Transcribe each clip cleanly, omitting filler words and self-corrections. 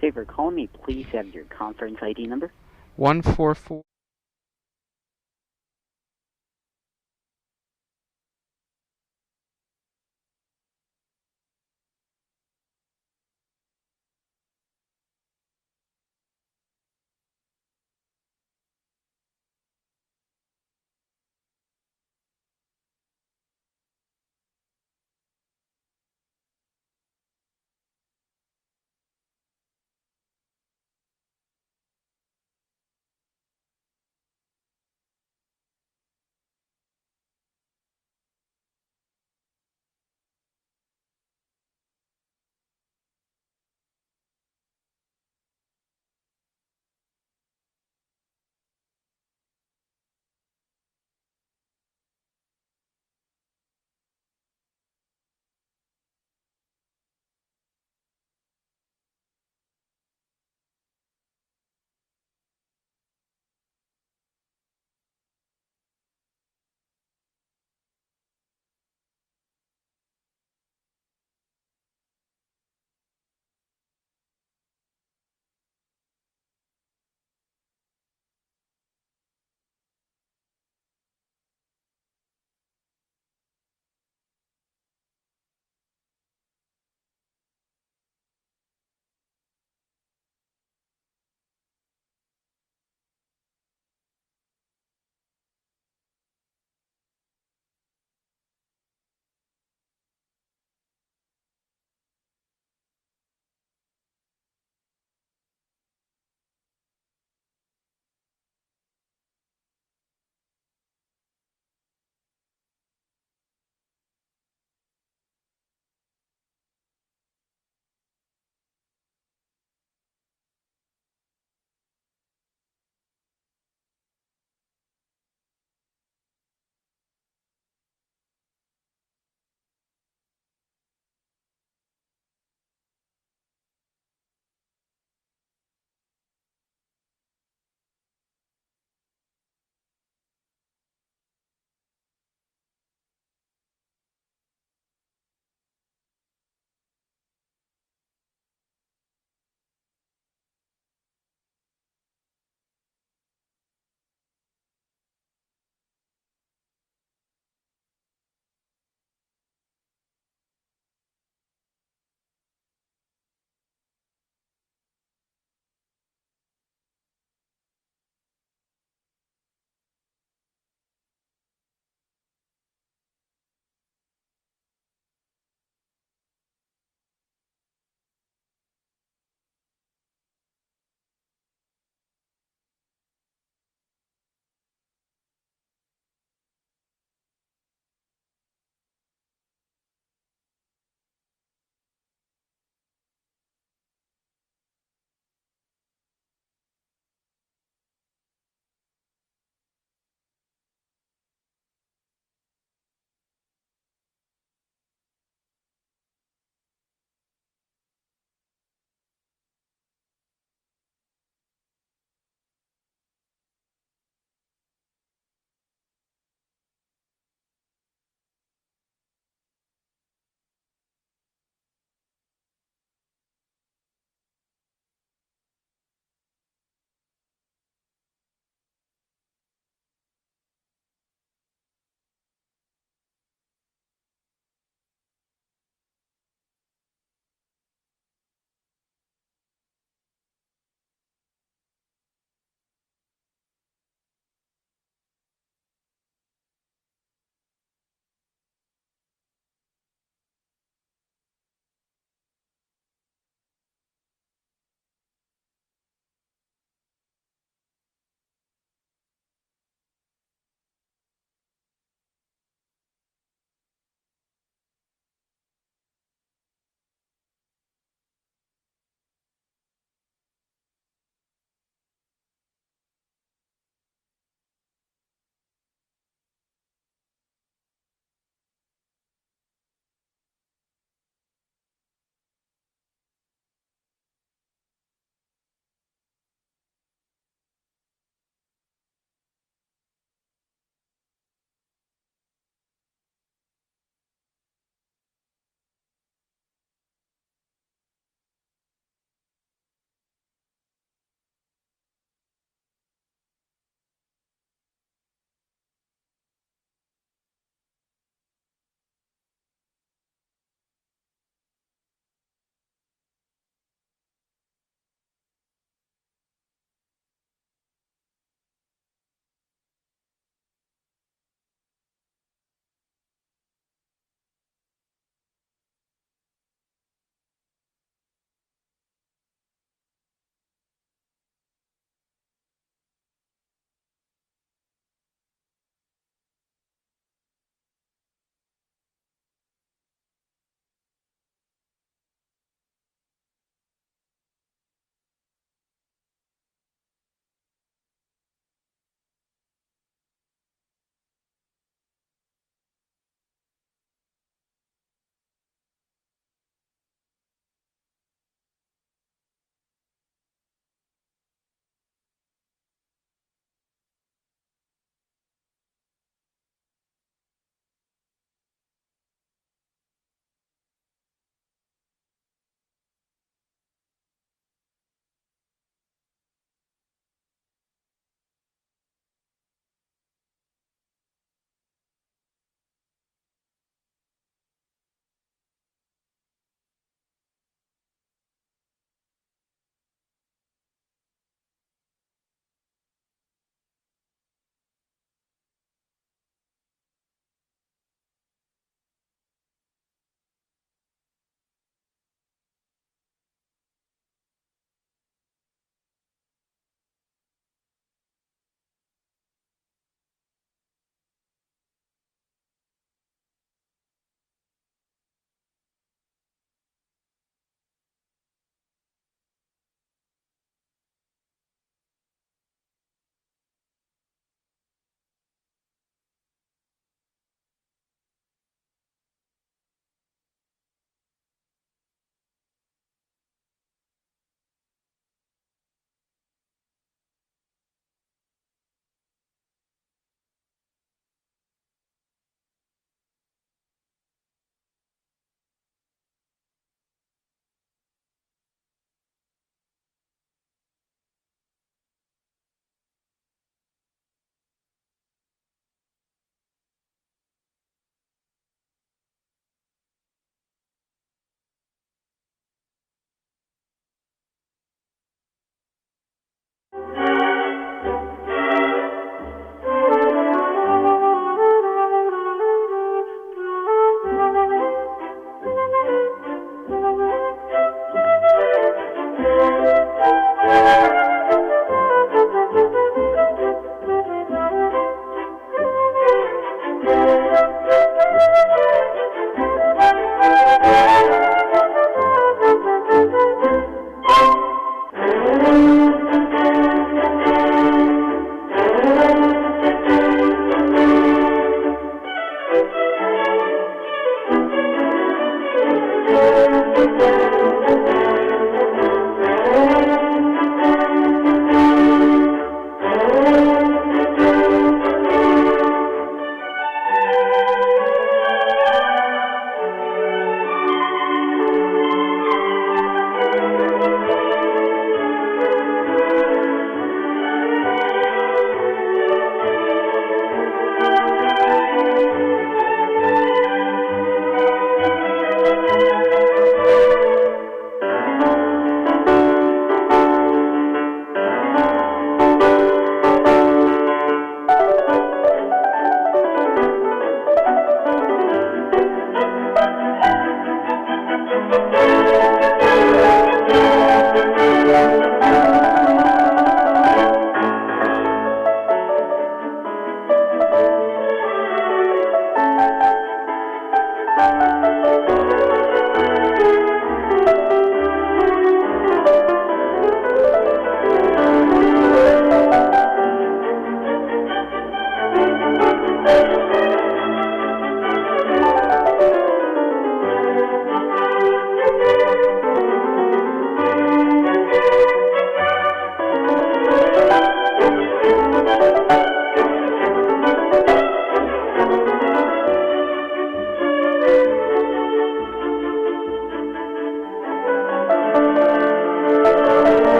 Favor calling me, please have your conference ID number. 144.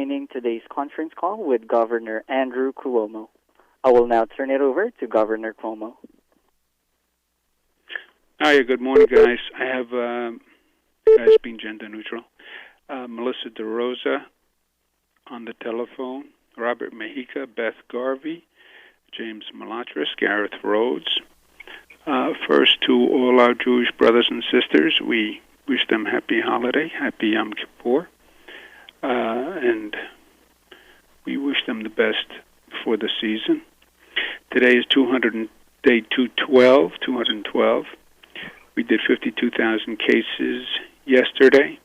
joining today's conference call with Governor Andrew Cuomo. I will now turn it over to Governor Cuomo. Hi, good morning, guys. I have, guys being gender neutral, Melissa DeRosa on the telephone, Robert Mejica, Beth Garvey, James Malatras, Gareth Rhodes. First, to all our Jewish brothers and sisters, we wish them happy holiday, happy Yom Kippur, and we wish them the best for the season. Today is day 212. We did 52,000 cases yesterday,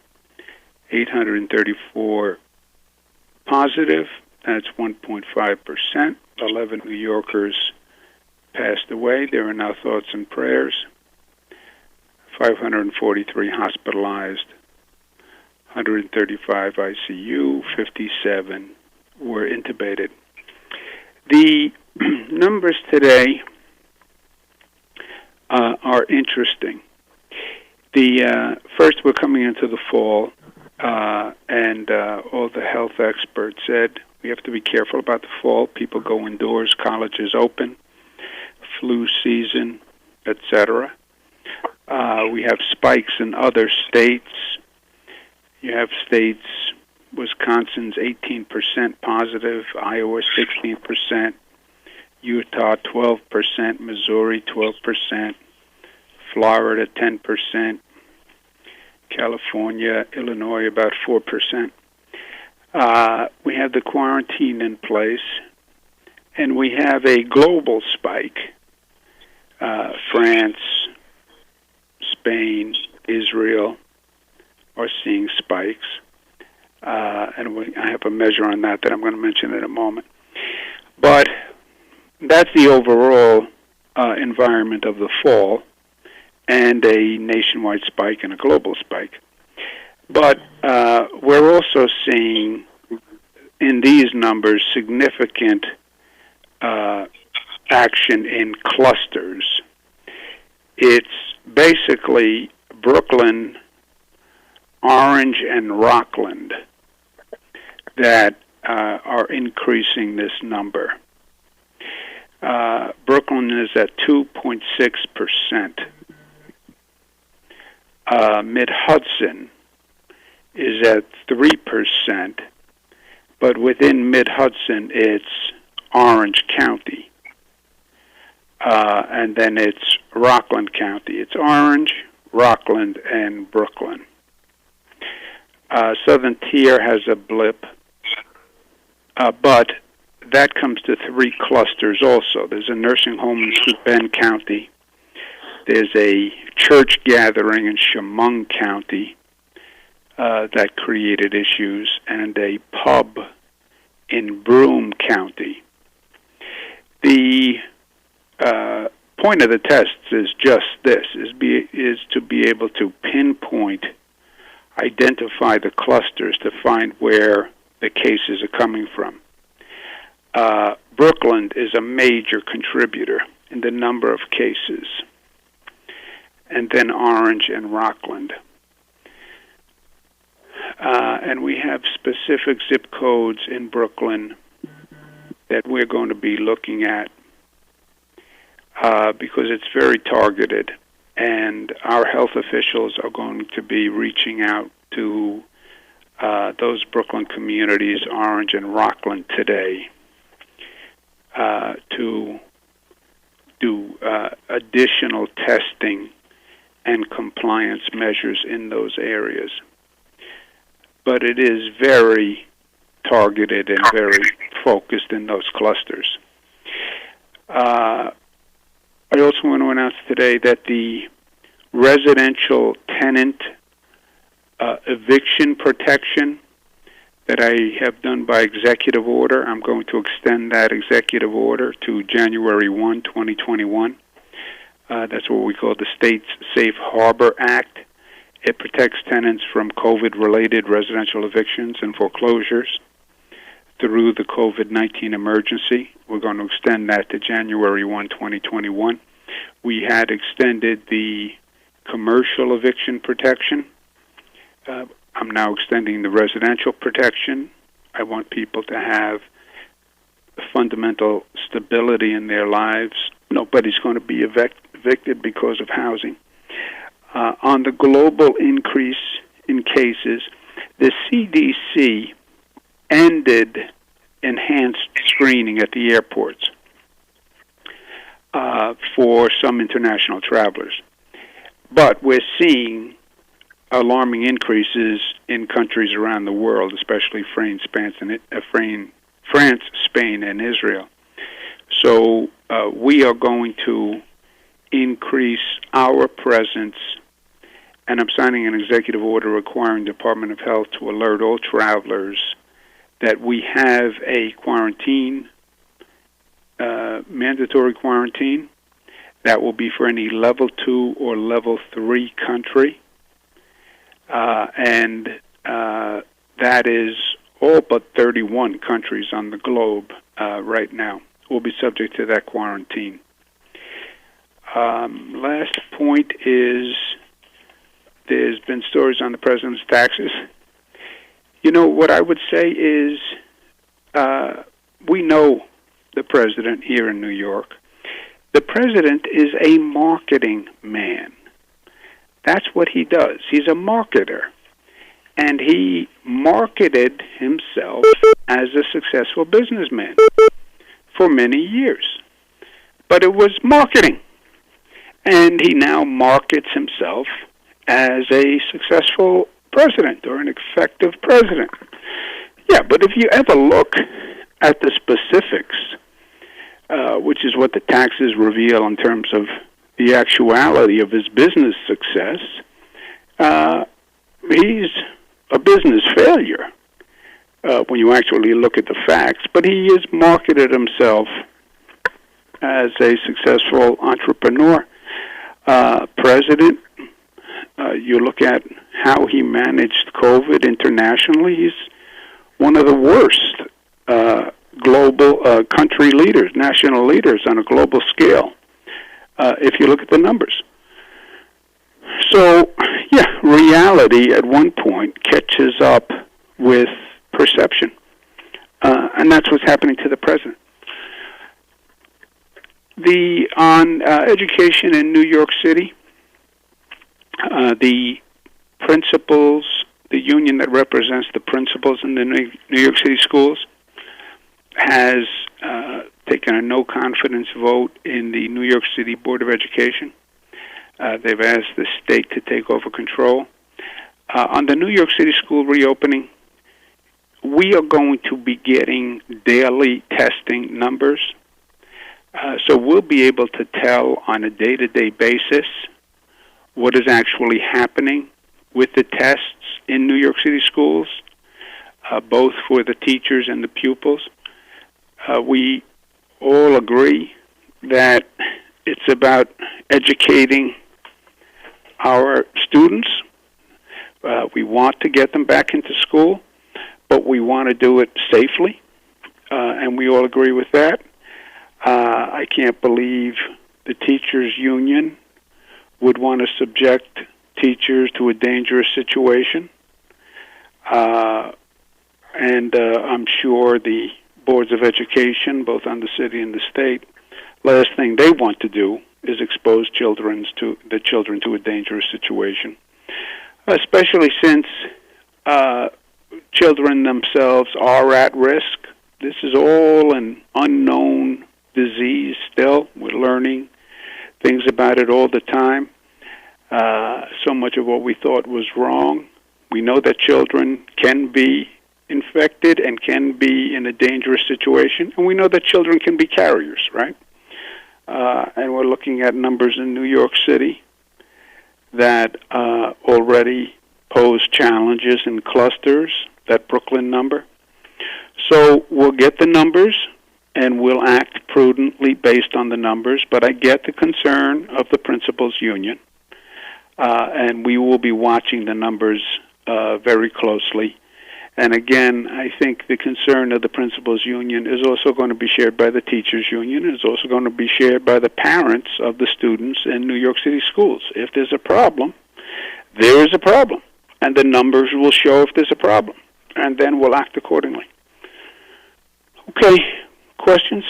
834 positive. That's 1.5%. 11 New Yorkers passed away. There are now thoughts and prayers. 543 hospitalized, 135 ICU, 57 were intubated. The numbers today are interesting. First, we're coming into the fall, and all the health experts said we have to be careful about the fall. People go indoors, colleges open, flu season, etc. We have spikes in other states. You have states, Wisconsin's 18% positive, Iowa 16%, Utah 12%, Missouri 12%, Florida 10%, California, Illinois about 4%. We have the quarantine in place, and we have a global spike. France, Spain, Israel are seeing spikes, and I have a measure on that I'm going to mention in a moment. But that's the overall environment of the fall, and a nationwide spike and a global spike. But we're also seeing in these numbers significant action in clusters. It's basically Brooklyn, Orange, and Rockland that are increasing this number. Brooklyn is at 2.6%. Mid-Hudson is at 3%, but within Mid-Hudson it's Orange County, and then it's Rockland County. It's Orange, Rockland, and Brooklyn. Southern Tier has a blip, but that comes to 3 clusters also. There's a nursing home in South Bend County. There's a church gathering in Chemung County that created issues, and a pub in Broome County. The point of the tests is just this, is to be able to pinpoint, identify the clusters to find where the cases are coming from. Brooklyn is a major contributor in the number of cases, and then Orange and Rockland. And we have specific zip codes in Brooklyn that we're going to be looking at because it's very targeted, and our health officials are going to be reaching out to those Brooklyn communities, Orange and Rockland, today to do additional testing and compliance measures in those areas. But it is very targeted and very focused in those clusters. I also want to announce today that the residential tenant eviction protection that I have done by executive order, I'm going to extend that executive order to January 1, 2021. That's what we call the State's Safe Harbor Act. It protects tenants from COVID-related residential evictions and foreclosures through the COVID-19 emergency. We're going to extend that to January 1, 2021. We had extended the commercial eviction protection. I'm now extending the residential protection I want people to have fundamental stability in their lives. Nobody's going to be evicted because of housing. On the global increase in cases, the CDC ended enhanced screening at the airports for some international travelers. But we're seeing alarming increases in countries around the world, especially France, Spain, and Israel. So we are going to increase our presence, and I'm signing an executive order requiring the Department of Health to alert all travelers that we have a quarantine, mandatory quarantine, that will be for any level 2 or level 3 country. And that is all but 31 countries on the globe right now will be subject to that quarantine. Last point is there's been stories on the president's taxes. What I would say is we know the president here in New York. The president is a marketing man. That's what he does. He's a marketer. And he marketed himself as a successful businessman for many years. But it was marketing. And he now markets himself as a successful president or an effective president. Yeah, but if you ever look at the specifics, which is what the taxes reveal in terms of the actuality of his business success, he's a business failure when you actually look at the facts. But he has marketed himself as a successful entrepreneur, president. You look at how he managed COVID internationally. He's one of the worst global country leaders, national leaders on a global scale, if you look at the numbers. So, yeah, reality at one point catches up with perception. And that's what's happening to the president. On education in New York City, the principals, the union that represents the principals in the New York City schools, has taken a no-confidence vote in the New York City Board of Education. They've asked the state to take over control. On the New York City school reopening, we are going to be getting daily testing numbers. So we'll be able to tell on a day-to-day basis what is actually happening with the tests in New York City schools, both for the teachers and the pupils. We all agree that it's about educating our students. We want to get them back into school, but we want to do it safely, and we all agree with that. I can't believe the teachers' union would want to subject teachers to a dangerous situation. And I'm sure the boards of education, both on the city and the state, last thing they want to do is expose children to a dangerous situation, especially since children themselves are at risk. This is all an unknown disease still. We're learning things about it all the time. So much of what we thought was wrong. We know that children can be infected and can be in a dangerous situation, and we know that children can be carriers, right? And we're looking at numbers in New York City that already pose challenges in clusters, that Brooklyn number. So we'll get the numbers, and we'll act prudently based on the numbers, but I get the concern of the principals union, and we will be watching the numbers very closely. And again, I think the concern of the principals union is also going to be shared by the teachers union. It's also going to be shared by the parents of the students in New York City schools. If there's a problem, there is a problem, and the numbers will show if there's a problem, and then we'll act accordingly. Okay, questions?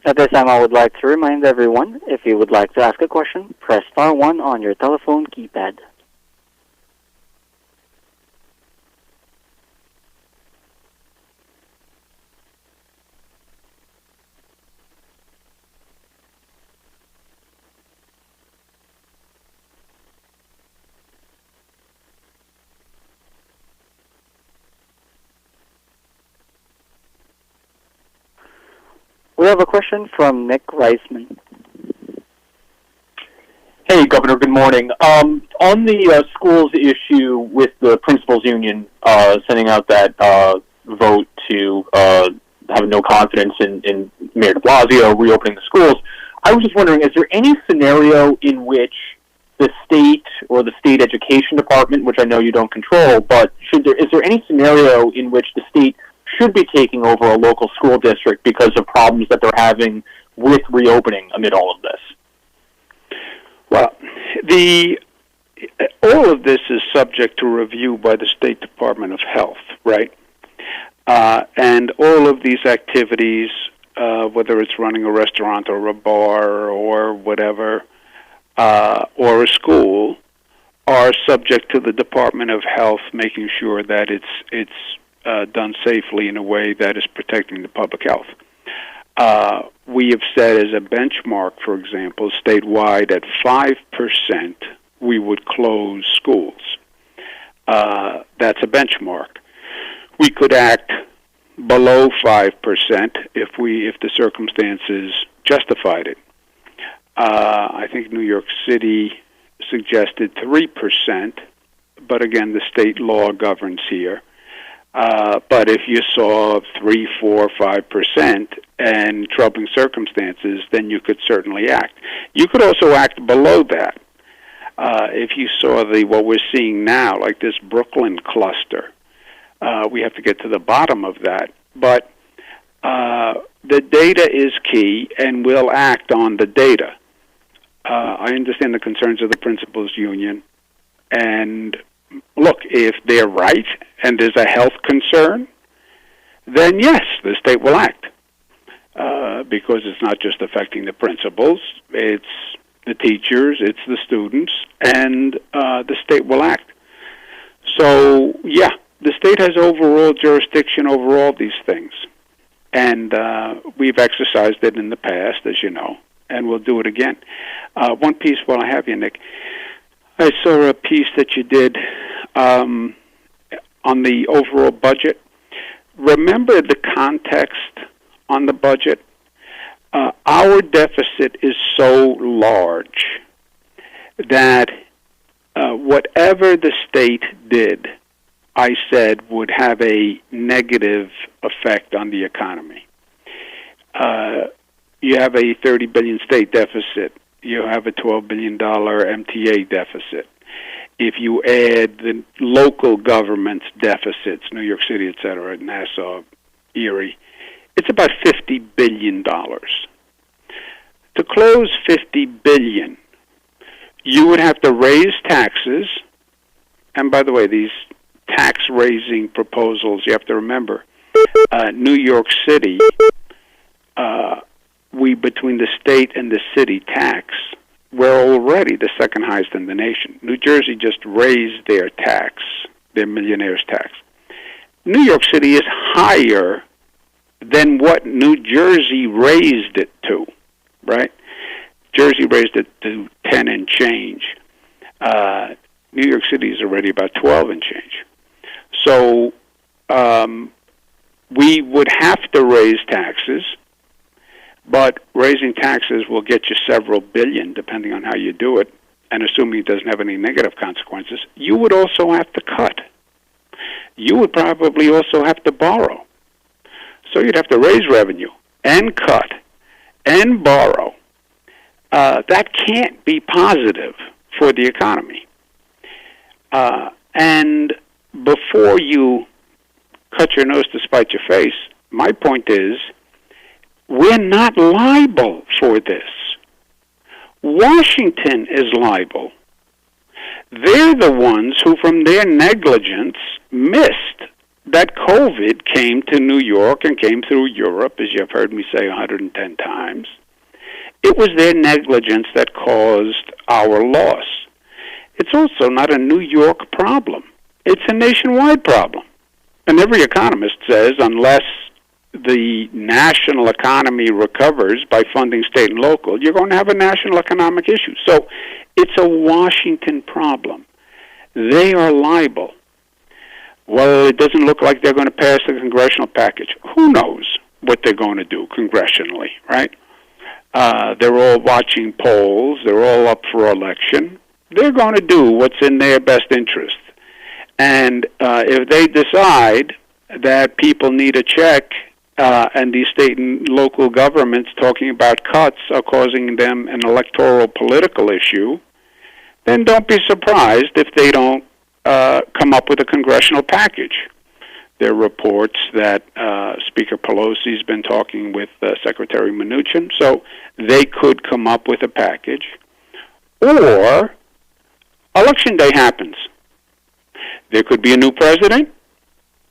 At this time, I would like to remind everyone, if you would like to ask a question, press star 1 on your telephone keypad. We have a question from Nick Reisman. Hey, Governor, good morning. On the schools issue with the principals union sending out that vote to have no confidence in Mayor de Blasio reopening the schools, I was just wondering, is there any scenario in which the state or the state education department, which I know you don't control, but is there any scenario in which the state should be taking over a local school district because of problems that they're having with reopening amid all of this? Well, all of this is subject to review by the State Department of Health, right? And all of these activities, whether it's running a restaurant or a bar or whatever, or a school, are subject to the Department of Health making sure that it's done safely in a way that is protecting the public health. We have said as a benchmark, for example, statewide at 5%, we would close schools. That's a benchmark. We could act below 5% if the circumstances justified it. I think New York City suggested 3%, but again, the state law governs here. But if you saw 3, 4, 5% and troubling circumstances, then you could certainly act. You could also act below that. If you saw what we're seeing now, like this Brooklyn cluster, we have to get to the bottom of that. But the data is key, and we'll act on the data. I understand the concerns of the principals union, and look, if they're right and there's a health concern, then yes, the state will act, because it's not just affecting the principals, it's the teachers, it's the students, and the state will act. So, yeah, the state has overall jurisdiction over all these things, and we've exercised it in the past, as you know, and we'll do it again. One piece while I have you, Nick. I saw a piece that you did on the overall budget. Remember the context on the budget? Our deficit is so large that whatever the state did, I said, would have a negative effect on the economy. You have a $30 billion state deficit. You have a $12 billion MTA deficit. If you add the local government's deficits, New York City, et cetera, Nassau, Erie, it's about $50 billion. To close $50 billion, you would have to raise taxes. And by the way, these tax-raising proposals, you have to remember, New York City, between the state and the city tax, we're already the second highest in the nation. New Jersey just raised their tax, their millionaire's tax. New York City is higher than what New Jersey raised it to, right? Jersey raised it to 10 and change. New York City is already about 12 and change. So we would have to raise taxes, but raising taxes will get you several billion, depending on how you do it, and assuming it doesn't have any negative consequences. You would also have to cut. You would probably also have to borrow. So you'd have to raise revenue and cut and borrow. That can't be positive for the economy. And before you cut your nose to spite your face, my point is, we're not liable for this. Washington is liable. they're the ones who, from their negligence, missed that COVID came to New York and came through Europe, as you've heard me say 110 times. It was their negligence that caused our loss. It's also not a New York problem. It's a nationwide problem. And every economist says unless the national economy recovers by funding state and local, you're going to have a national economic issue. So it's a Washington problem. They are liable. Well, it doesn't look like they're going to pass the congressional package. Who knows what they're going to do congressionally, right? They're all watching polls. They're all up for election. They're going to do what's in their best interest. And if they decide that people need a check and these state and local governments talking about cuts are causing them an electoral political issue, then don't be surprised if they don't come up with a congressional package. There are reports that Speaker Pelosi's been talking with Secretary Mnuchin, so they could come up with a package. Or Election Day happens. There could be a new president,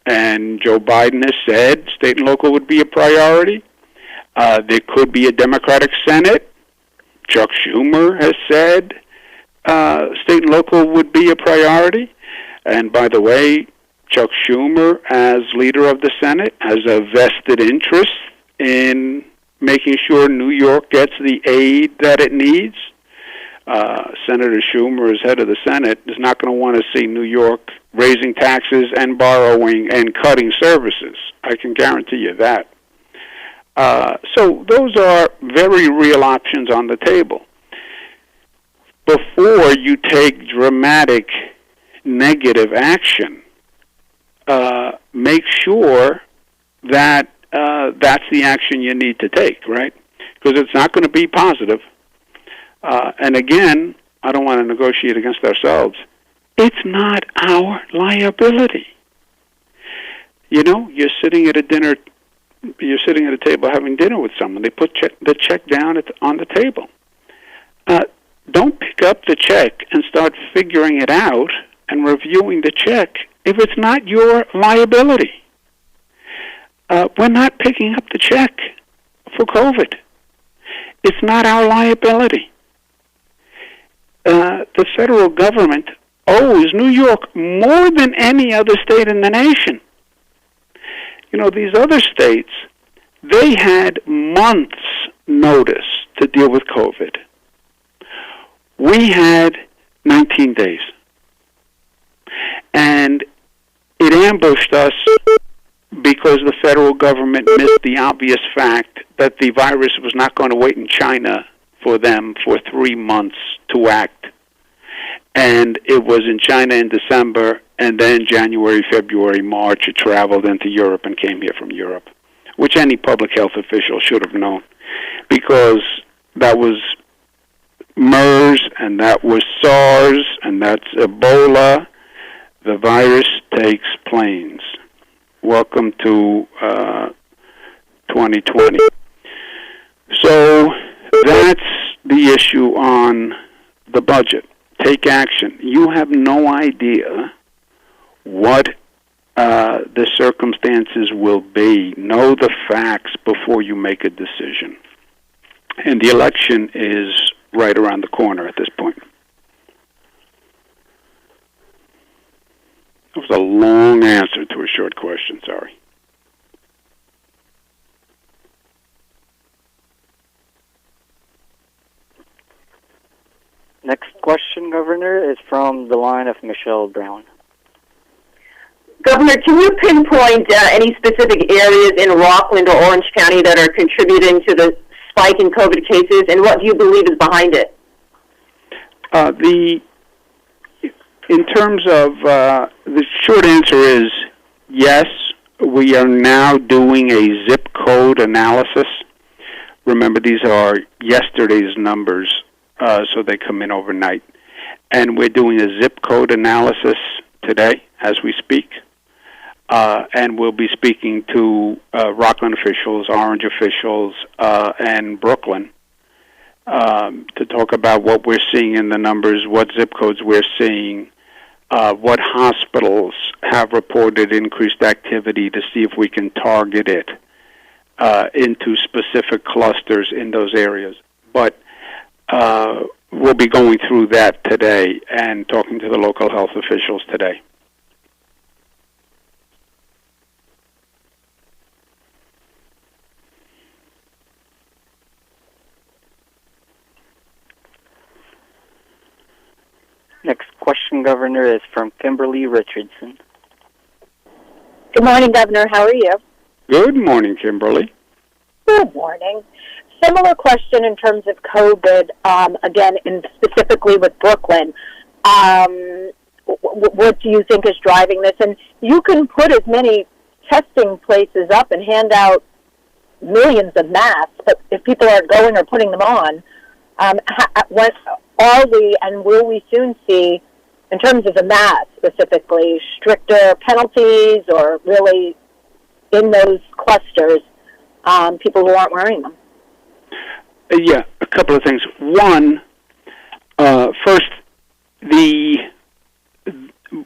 and Joe Biden has said state and local would be a priority. There could be a Democratic Senate. Chuck Schumer has said state and local would be a priority. And by the way, Chuck Schumer, as leader of the Senate, has a vested interest in making sure New York gets the aid that it needs. Senator Schumer, as head of the Senate, is not going to want to see New York raising taxes and borrowing and cutting services. I can guarantee you that. So those are very real options on the table. Before you take dramatic negative action, make sure that that's the action you need to take, right? Because it's not going to be positive. And again, I don't want to negotiate against ourselves. It's not our liability. You know, you're sitting at a table having dinner with someone. They put the check down on the table. Don't pick up the check and start figuring it out and reviewing the check if it's not your liability. We're not picking up the check for COVID. It's not our liability. The federal government owes New York more than any other state in the nation. You know, these other states, they had months' notice to deal with COVID. We had 19 days. And it ambushed us because the federal government missed the obvious fact that the virus was not going to wait in China for them for 3 months to act. And it was in China in December, and then January, February, March, it traveled into Europe and came here from Europe, which any public health official should have known, because that was MERS, and that was SARS, and that's Ebola. The virus takes planes. Welcome to 2020. So that's the issue on the budget. Take action. You have no idea what the circumstances will be. Know the facts before you make a decision. And the election is right around the corner at this point. It was a long answer to a short question, sorry. Next question, Governor, is from the line of Michelle Brown. Governor, can you pinpoint any specific areas in Rockland or Orange County that are contributing to the spike in COVID cases, and what do you believe is behind it? In terms of, the short answer is yes, we are now doing a zip code analysis. Remember, these are yesterday's numbers, so they come in overnight. And we're doing a zip code analysis today as we speak. And we'll be speaking to Rockland officials, Orange officials, and Brooklyn to talk about what we're seeing in the numbers, what zip codes we're seeing, what hospitals have reported increased activity to see if we can target it into specific clusters in those areas. But we'll be going through that today and talking to the local health officials today. Next question, Governor, is from Kimberly Richardson. Good morning, Governor. How are you? Good morning, Kimberly. Good morning. Similar question in terms of COVID, again, and specifically with Brooklyn. What do you think is driving this? And you can put as many testing places up and hand out millions of masks, but if people aren't going or putting them on, what are we and will we soon see, in terms of the masks specifically, stricter penalties or really in those clusters, people who aren't wearing them? Yeah, a couple of things. One, first,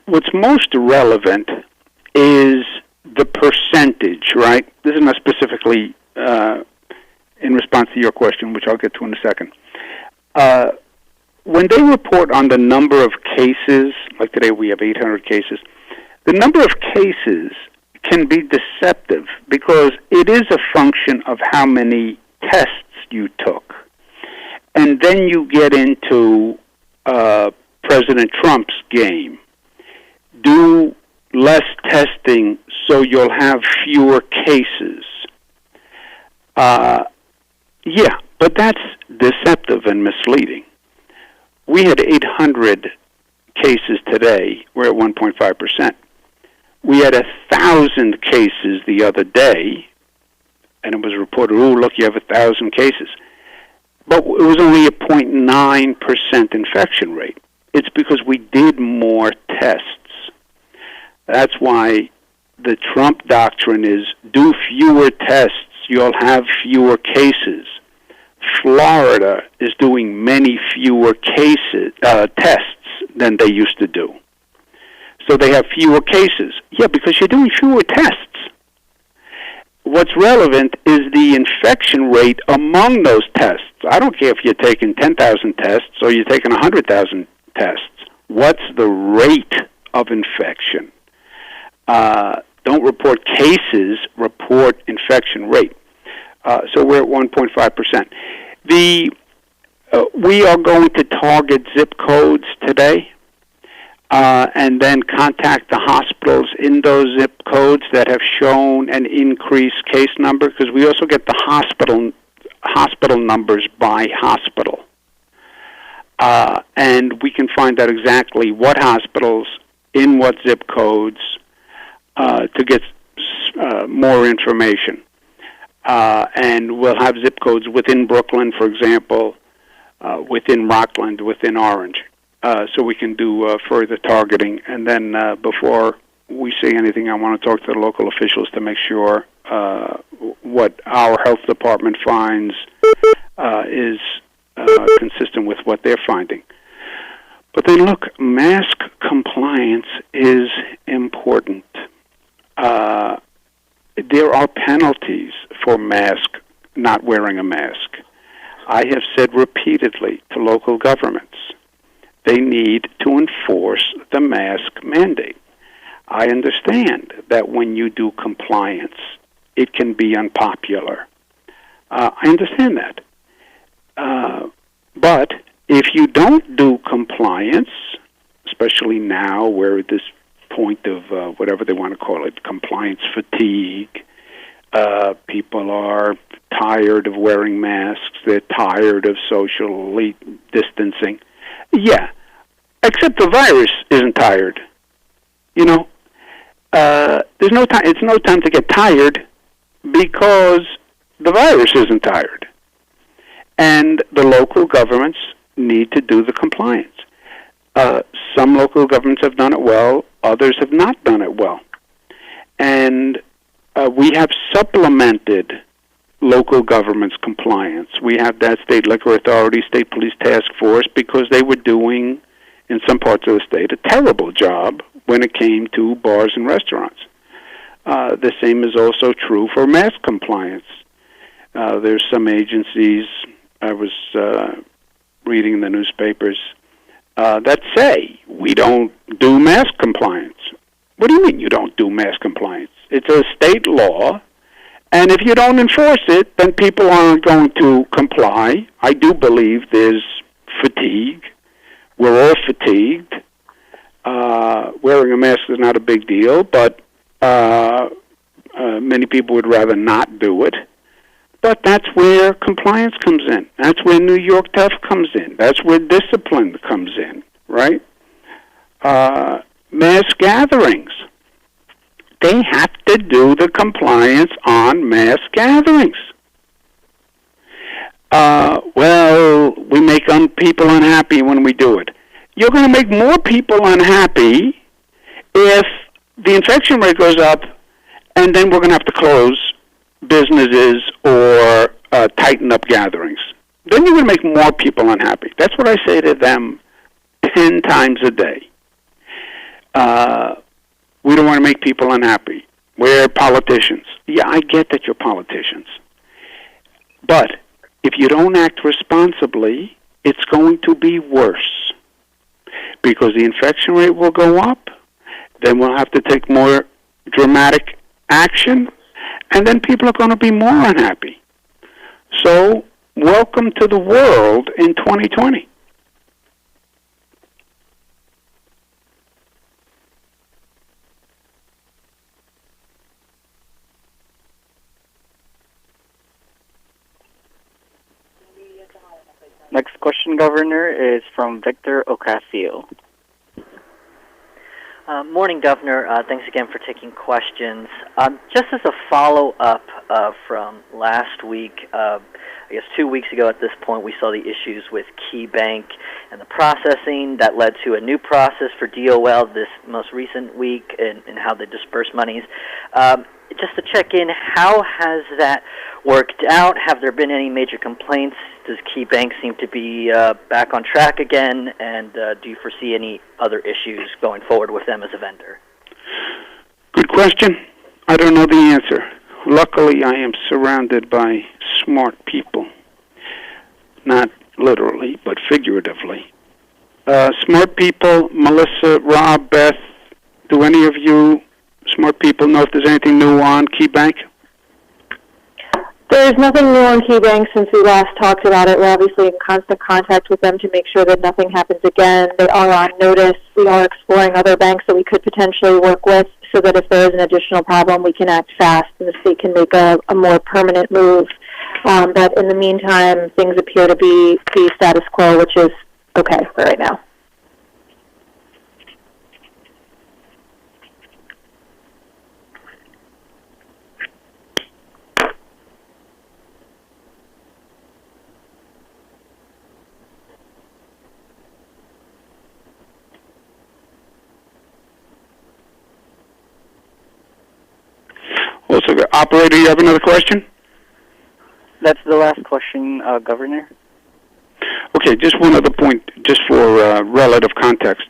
what's most relevant is the percentage, right? This is not specifically in response to your question, which I'll get to in a second. When they report on the number of cases, like today we have 800 cases, the number of cases can be deceptive because it is a function of how many tests you took. And then you get into President Trump's game. Do less testing so you'll have fewer cases. Yeah, but that's deceptive and misleading. We had 800 cases today. We're at 1.5%. We had 1,000 cases the other day, and it was reported, oh, look, you have 1,000 cases. But it was only a 0.9% infection rate. It's because we did more tests. That's why the Trump doctrine is do fewer tests, you'll have fewer cases. Florida is doing many fewer tests than they used to do. So they have fewer cases. Yeah, because you're doing fewer tests. What's relevant is the infection rate among those tests. I don't care if you're taking 10,000 tests or you're taking 100,000 tests. What's the rate of infection? Don't report cases, report infection rate. So we're at 1.5%. We are going to target zip codes today and then contact the hospitals in those zip codes that have shown an increased case number, because we also get the hospital numbers by hospital. And we can find out exactly what hospitals, in what zip codes, to get more information. And we'll have zip codes within Brooklyn, for example, within Rockland, within Orange, so we can do further targeting. And then before we say anything, I want to talk to the local officials to make sure what our health department finds is consistent with what they're finding. But then look, mask compliance is important. There are penalties for not wearing a mask. I have said repeatedly to local governments, they need to enforce the mask mandate. I understand that when you do compliance, it can be unpopular. I understand that. But if you don't do compliance, especially now we're at this point of whatever they want to call it, compliance fatigue, people are tired of wearing masks, they're tired of socially distancing. Yeah, except the virus isn't tired. You know, there's no time. It's no time to get tired because the virus isn't tired, and the local governments need to do the compliance. Some local governments have done it well; others have not done it well, and we have supplemented local government's compliance. We have that state liquor authority, state police task force, because they were doing, in some parts of the state, a terrible job when it came to bars and restaurants. The same is also true for mask compliance. There's some agencies, I was reading in the newspapers, that say, we don't do mask compliance. What do you mean you don't do mask compliance? It's a state law, and if you don't enforce it, then people aren't going to comply. I do believe there's fatigue. We're all fatigued. Wearing a mask is not a big deal, but many people would rather not do it. But that's where compliance comes in. That's where New York Tough comes in. That's where discipline comes in, right? Mass gatherings. They have to do the compliance on mass gatherings. Well, we make people unhappy when we do it. You're going to make more people unhappy if the infection rate goes up, and then we're going to have to close businesses or tighten up gatherings. Then you're going to make more people unhappy. That's what I say to them 10 times a day. We don't want to make people unhappy. We're politicians. Yeah, I get that you're politicians. But if you don't act responsibly, it's going to be worse, because the infection rate will go up, then we'll have to take more dramatic action, and then people are going to be more unhappy. So, welcome to the world in 2020. Next question, Governor, is from Victor Ocasio. Morning, Governor. Thanks again for taking questions. Just as a follow-up from last week, I guess 2 weeks ago at this point, we saw the issues with Key Bank and the processing that led to a new process for DOL this most recent week and how they disperse monies. Just to check in, how has that worked out? Have there been any major complaints? Does Key Bank seem to be back on track again? And do you foresee any other issues going forward with them as a vendor? Good question. I don't know the answer. Luckily, I am surrounded by smart people. Not literally, but figuratively. Smart people, Melissa, Rob, Beth, do any of you smart people know if there's anything new on Key Bank? There's nothing new on Key Bank since we last talked about it. We're obviously in constant contact with them to make sure that nothing happens again. They are on notice. We are exploring other banks that we could potentially work with so that if there is an additional problem, we can act fast and the state can make a more permanent move. But in the meantime, things appear to be status quo, which is okay for right now. Also, operator, you have another question? That's the last question, Governor. Okay, just one other point, just for relative context.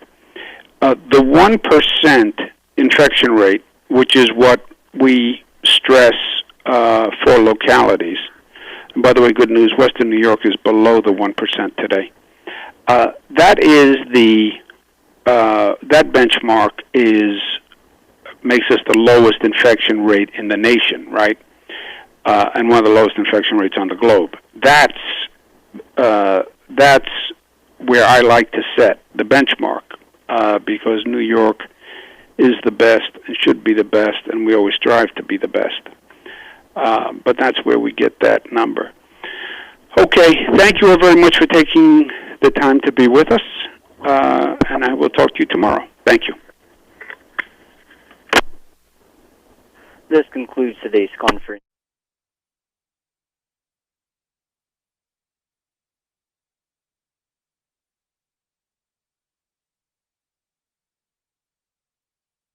The 1% infection rate, which is what we stress for localities, and by the way, good news, Western New York is below the 1% today. That is that benchmark makes us the lowest infection rate in the nation, right? And one of the lowest infection rates on the globe. That's where I like to set the benchmark, because New York is the best and should be the best, and we always strive to be the best. But that's where we get that number. Okay, thank you all very much for taking the time to be with us, and I will talk to you tomorrow. Thank you. This concludes today's conference.